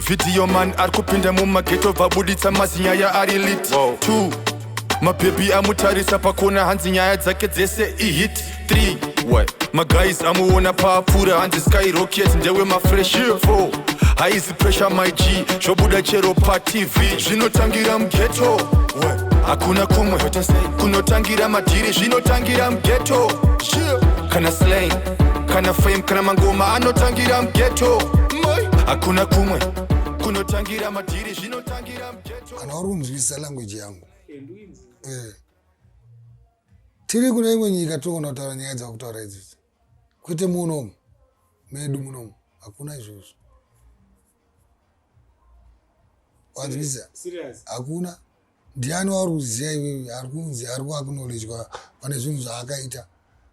video man arikupinda mumageto vabuditsa mazinyaya ari lit 2 mabebi amutarisa pakona hanzi nyaya dzake dzese ihit 3 maguys amuona paapfuura hanzi skyrocket ndewe mafresh 4 haizi pressure my G zvobuda chero patv zvinotangira mugeto hakuna kumwe kunotangira madhiri zvinotangira mugeto kana slang kana fame kana mangoma anotangira mugeto hakuna kumwe kunotangira madhiri zvinotangira mugeto kana uri kunzwisisa language yangu tiri kune imwe nyika tokona kutaura nyaya dzakutaura idzidzi kwete munomu medu munomu hakuna izvozvo wanzwisisa hakuna ndiani wauri kuziva iwewe ari kunzi ari kuakunoledzwa pane zvinhu zvaakaita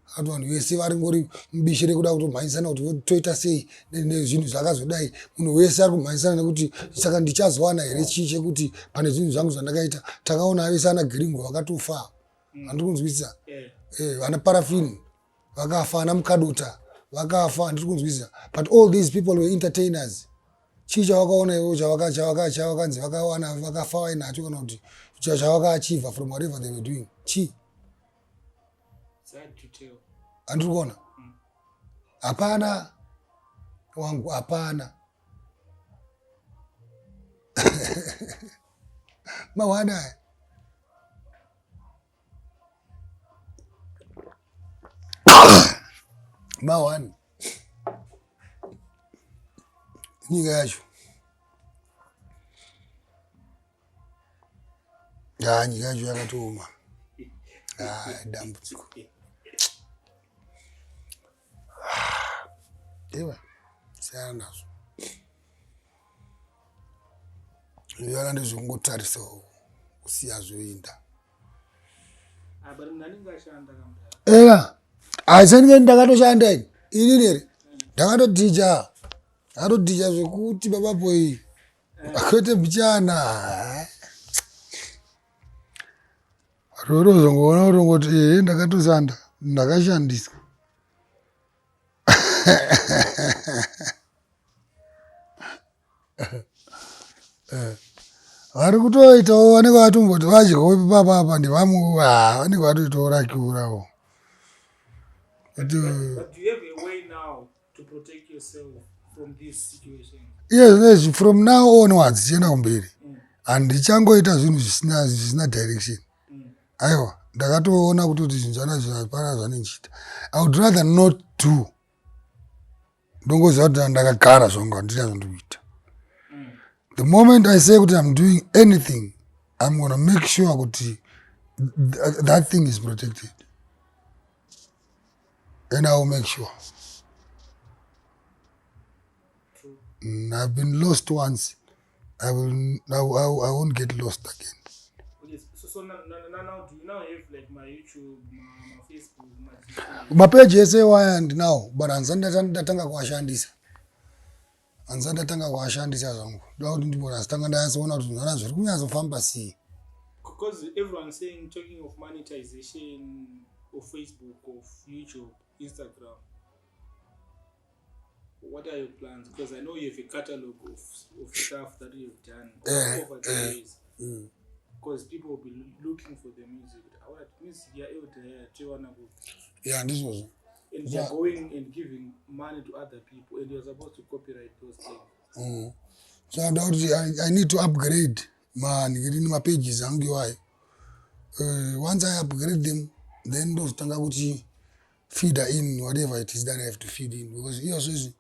akati vanhu vese vari ngori mubishi rekuda kutomhanyisana kuti toita sei nezvinhu zvakazodai munhu wese ari kumhanyisana nekuti saka ndichazowana here chii chekuti pane zvinhu zvangu zvandakaita takaona vese ana giringo vakatofa handiri kunzwisisa vana parafini vakafa ana mukadota vakafa handiri kunzwisisa but all these people were entertainers chii chavakaona ivo chavakanzi vakawana vakafa vainacho kana kuti chavakaachievha from whatever they were doing chii handiri kuona hapana wangu hapana mawana mawani nyika yacho nyika yacho yakatooma dambudziko ewa siyana nazvo iyana ndezvekungotarisa kusiya zvoenda ewa aisandike ndakatoshanda ini nere ndakatodhija zvekuti baba boy akwete mbichana rorozongoona urongoti ndakatosanda ndakashandisa vari kutoitawo vanenge vatomboti vadyowe papapa ndivamwe vanenge vatoitawo rakiurawo yes from now onwards tichienda kumberi handichangoita zvinhu zvisina direction aiwa ndakatoona kutoti zvinhu zvanazvapara zvanenchita I would rather not do ndongoziva kuti ndakagara zvangu handina zvandikuita the moment I say kuti I'm doing anything I'm going to make sure kuti that thing is protected and I will make sure I've been lost once I won't get lost again. Okay, so now do you now have like my YouTube, my Facebook, my page ese wandinawo but ndatanga kuashandisa zvangu ndakuti ndibona zitanga ndayasoona kuti zvana zviri kunyazofamba sei because everyone's saying talking of monetization of Facebook, of YouTube, Instagram. What are your plans? Because I know you have a catalog of stuff that you've done over the years. Because people will be looking for the music. Yeah, and this was. And they're going and giving money to other people, and you're supposed to copyright those things. So I need to upgrade my pages. Once I upgrade them, then those tangaguchi feed in whatever it is that I have to feed in. Because he also says,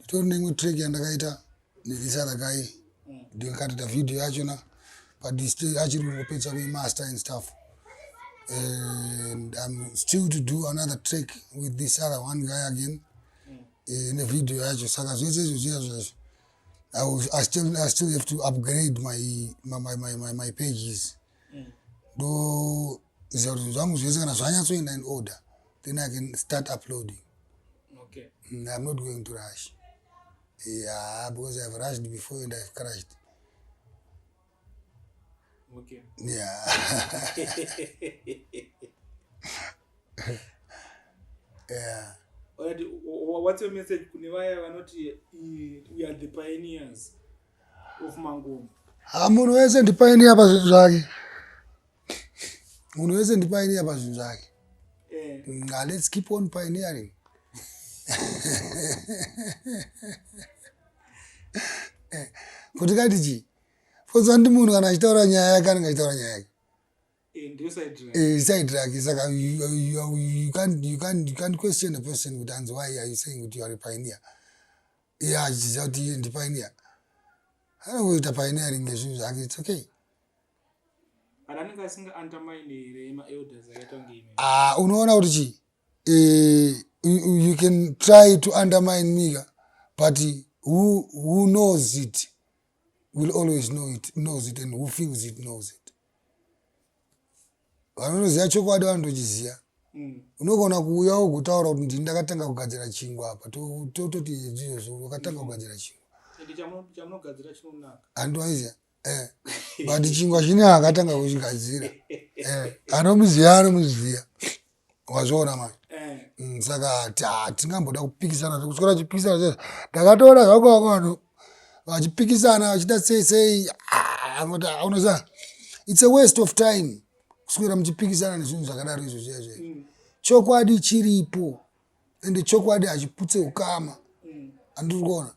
told me trick and the this other guy doing cut the video actually, but this still actually repeats away master and stuff. And I'm still to do another trick with this other one guy again in a video. I still have to upgrade my pages. Though in order, then I can start uploading. Okay. I'm not going to rush. Yeah, because I've rushed before and I've crashed. Okay. Yeah. Yeah. What's your message? We are the pioneers. of Mangum. Munhu wese ndipainia pazvinhu zvake. Munhu wese ndipainia pazvinhu zvake. Let's keep on pioneering. Kuti kati Foza ndi munhu kana achitaura nyaya yake anenge achitaura nyaya yake. Side track. Saka you can't question a person with answer why are you saying that you are a pioneer. Yeah, it's out here the pioneer. I don't know the pioneering ngezvinhu zvake. It's okay. Adananga singa undermine ma elders ayatongime. Unoona kuti you can try to undermine me, but who knows it will always knows it, and who feels it knows it. Vanoziva chokwadi vanotochiziva. Unogona kuuya ugutaura kuti ndini ndakatanga kugadzira chingwa apa tototi izvozvo wakatanga kugadzira chingwa. Chamunogadzira chinonaka. Andoiziva. But chingwa chine akatanga kuchigadzira. Anomuziva. Wazviona manje. Saka tingamboda kupikisana kuswera chipikisana ndakatoona zvako vanhu vachipikisana vachida sei unoziva it's a waste of time kuswera muchipikisana nezvinhu zvakadaro izvozvo. Chokwadi chiripo ende chokwadi hachiputse ukama. Andiri kuona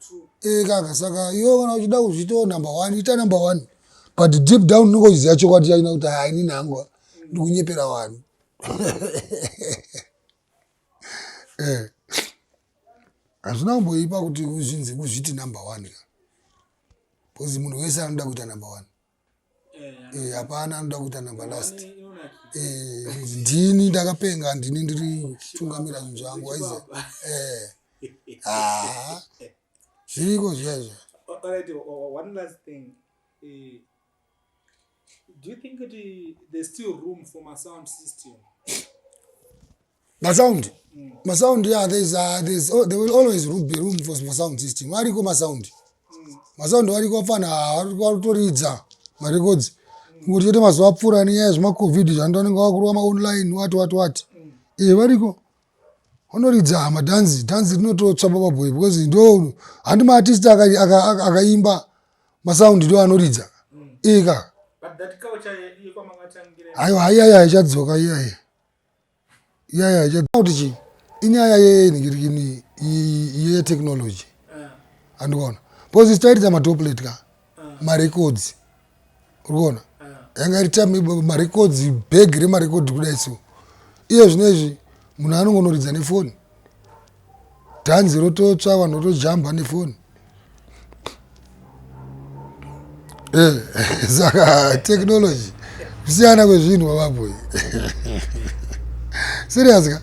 kaka saka iwe kana uchida kuzviitawo number 1 ita number 1 but deep down unenge uchiziva chokwadi chachina kuti inini hangu ndikunyepera vanhu. Hazvina kumboipa kuti uzvinzi kuzviti number 1 because munhu wese anoda kuita number 1. Hapana anoda kuita number last. Ndini ndakapenga ndini ndiri tungamira zvinhu zvangu waiziva. Zviriko zviya. Alright, one last thing. Do you think that there's still room for my sound system? My sound, yeah, there will always be room for sound system. Wariko my sound. My sound wariko fana waritoridza my records. Ngoti chete mazuva apfuura nenyaya zvema covid zvandoninga wakurwa ma online what. Wariko. Honoridza madhanzi rinototsva paboy because ndo handi artist akaimba masound ndo anoridza. Ika. But that culture iko mangatangira. Aiwa ichadzoka iya. Kuti inyaya ye-technology. Andikuona. Because istairiza madoplet ka. Ma-records. Urikuona. Yanga irita ma-records, bag rema-record kudai so. Iye zvinezvi, munhu anongonoridza nefoni. Dhanzi rototsva vanhu rotojamba nefoni. Saka technology. Kusiyana kwezvinhu bababoy. Serious ka?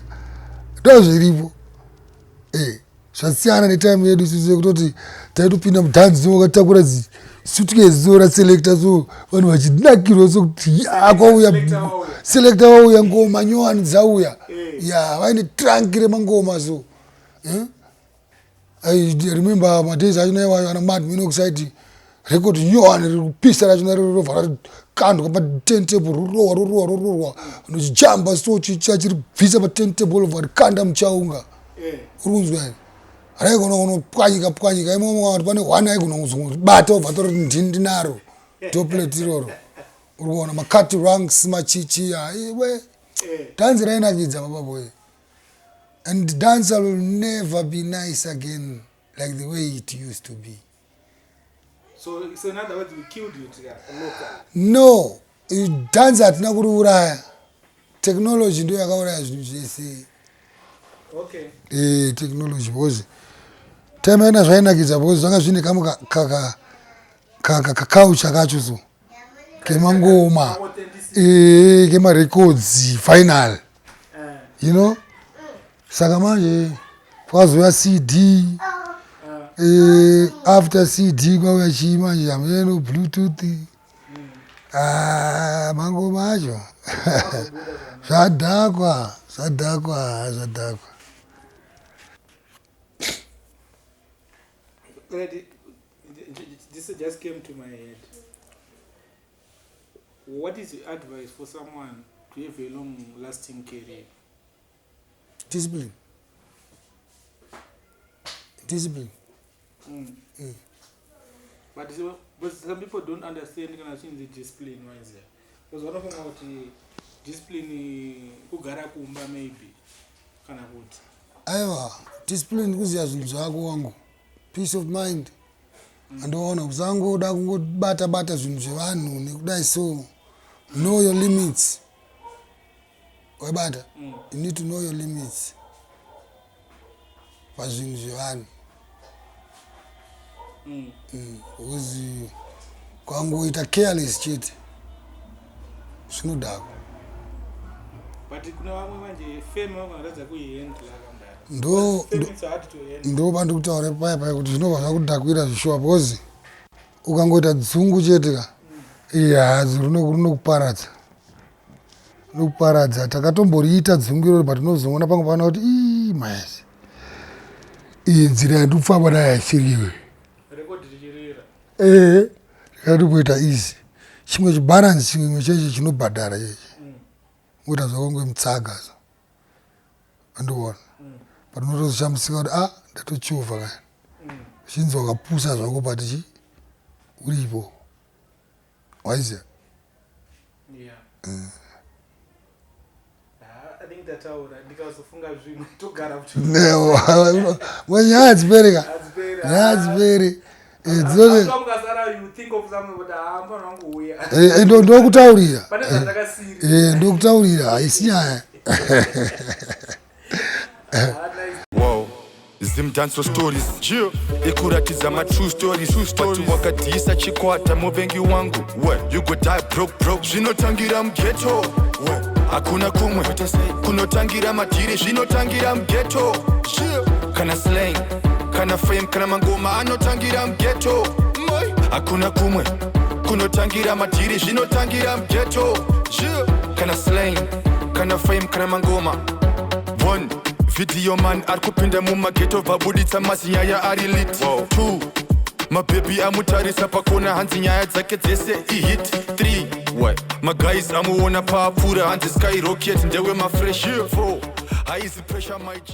Ndozviripo. Zvasiyana netime yedu sisi kutoti taitopinda mudhanzi wakatakura suitcase zora selector so vanhu vachinakirwa sokuti kwauya selector wauya ngoma nyowani dzauya. Vaine trunk remangoma so. I remember madays achona iwayo ana mad monoxide record nyowani rikupisa rachona rirovhara kandwa patentable rorohwa nochijamba so chiribvisa patentable varikanda muchaunga. Urunzwa here raigona kunopwanyika imomo kuti pane 1 aigona kuzobata obva tori ndinaro doplet iroro. Urikuona makati ranks machichi iwe dance rainakidza bababoy. And dance will never be nice again like the way it used to be. So in other words, we killed it local. No, dance hatina kuriuraya. Technology ndio yakauraya zvinhu zvese. Okay. Technology because time yana zvainakidza because zvanga zvine kakaucha kacho so. Kemangoma. Kema records final. You know? Saka manje kwazouya CD. After CD kwauya chii manje ameno bluetooth. Mangoma acho. Zvadhakwa. This just came to my head. What is your advice for someone to have a long-lasting career? Discipline. But some people don't understand kana chinzi discipline wise. Because vanofunga kuti discipline kugara kumba maybe kana kuti. Aiwa, discipline kuziya zvinhu zvako wangu. Peace of mind. Andoona kuzangoda kungobata zvinhu zvevanhu nekudai so. Know your limits. Wabata? You need to know your limits. Pazvinhu zvevanhu. Uzi kwangoita careless chete. Zvinodhaka. But kuna vamwe manje fame vanoratidza kuihandla ndo bandikutaura paya kuti zvinobva zvakudhakwira zvishowa because ukangoita dzungu chete ka hazi rinokuparadza takatomboriita dzungu iroro but unozoona pangu pana kuti maesi iyi nzira yandikufamba nayo haisiriwe ndikatoboita easy chimwe chibalance chimwe cheche chinobhadhara cheche uita zvakonge mutsaga so andoona but unotozoshambutsika kuti ndatochovha kani uchinzi wakapusa zvako patichi uripo waiziya nyaya hadziperi ndokutaurira haisi nyaya Zimdancehall stories ekuratidza ma true stories but wakadhisa chikwata muvengi wangu you go die broke zvinotangira mughetto hakuna kumwe kunotangira madhiri zvinotangira mughetto kana slang kana fame kana mangoma anotangira mughetto hakuna kumwe kunotangira madhiri zvinotangira mughetto kana slang kana fame kana mangoma one video man arikupinda mumageto vabuditsa mazinyaya ari lit 2 mabhebi amutarisa pakona hanzi nyaya dzake dzese ihit 3 maguys amuona paapfuura hanzi skyrocket ndewe mafresh 4 haizi pressure my G